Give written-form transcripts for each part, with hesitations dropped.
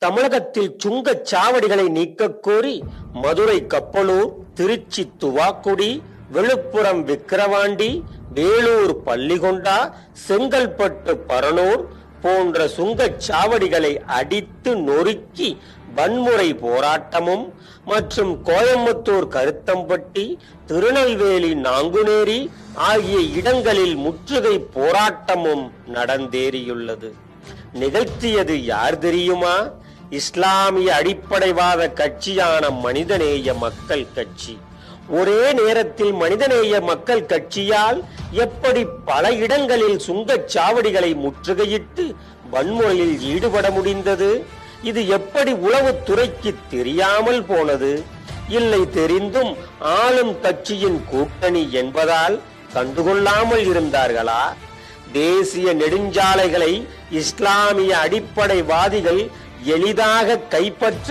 தமிழகத்தில் சுங்கச் சாவடிகளை நீக்கக் கோரி மதுரை கப்பலூர், திருச்சி துவாக்குடி, விழுப்புரம் விக்கிரவாண்டி, வேலூர் பள்ளிகொண்டா, செங்கல்பட்டு பரனூர் போன்ற சுங்கச் சாவடிகளை அடித்து நொறுக்கி வன்முறை போராட்டமும் மற்றும் கோயம்புத்தூர் கருத்தம்பட்டி, திருநெல்வேலி நாங்குநேரி ஆகிய இடங்களில் முற்றுகை போராட்டமும் நடந்தேறியுள்ளது. நிகழ்த்தியது யார் தெரியுமா? இஸ்லாமிய அடிப்படைவாத கட்சியான மனிதநேய மக்கள் கட்சி. ஒரே நேரத்தில் மனிதநேய மக்கள் கட்சியால் எப்படி பல இடங்களில் சுங்கச்சாவடிகளை முற்றுகையிட்டு வன்முறையில் ஈடுபட முடிந்தது? இது எப்படி உளவுத்துறைக்கு தெரியாமல் போனது? இல்லை, தெரிந்தும் ஆளும் கட்சியின் கூட்டணி என்பதால் கண்டுகொள்ளாமல் இருந்தார்களா? தேசிய நெடுஞ்சாலைகளை இஸ்லாமிய அடிப்படைவாதிகள் எளிதாக கைப்பற்ற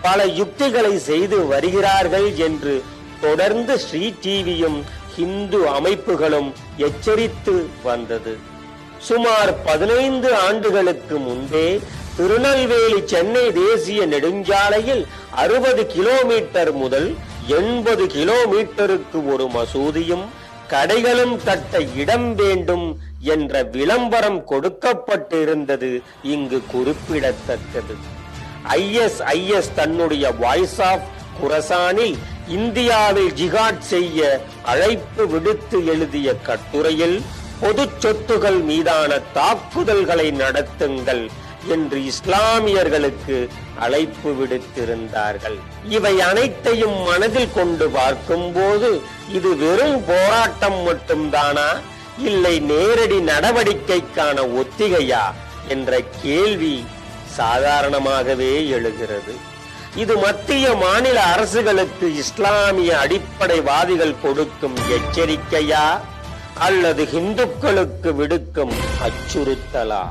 பல யுக்திகளை செய்து வருகிறார்கள் என்று தொடர்ந்து ஸ்ரீ டிவியும் இந்து அமைப்புகளும் எச்சரித்து வந்தது. சுமார் 15 ஆண்டுகளுக்கு முன்பே திருநெல்வேலி சென்னை தேசிய நெடுஞ்சாலையில் 60 கிலோமீட்டர் முதல் 80 கிலோமீட்டருக்கு ஒரு மசூதியும் கடைகளும் கட்ட இடம் வேண்டும் என்ற விளம்பரம் கொடுக்கப்பட்டிருந்தது இங்கு குறிப்பிடத்தக்கது. ISIS தன்னுடைய வாய்ஸ் ஆஃப் குரசானில் இந்தியாவில் ஜிகாட் செய்ய அழைப்பு விடுத்து எழுதிய கட்டுரையில் பொது சொத்துகள் மீதான தாக்குதல்களை நடத்துங்கள் என்று இஸ்லாமியர்களுக்கு அழைப்பு விடுத்திருந்தார்கள். இவை அனைத்தையும் மனதில் கொண்டு பார்க்கும்போது இது வெறும் போராட்டம் மட்டும்தானா, இல்லை நேரடி நடவடிக்கைக்கான ஒத்திகையா என்ற கேள்வி சாதாரணமாகவே எழுகிறது. இது மத்திய மாநில அரசுகளுக்கு இஸ்லாமிய அடிப்படைவாதிகள் கொடுக்கும் எச்சரிக்கையா அல்லது இந்துக்களுக்கு விடுக்கும் அச்சுறுத்தலா?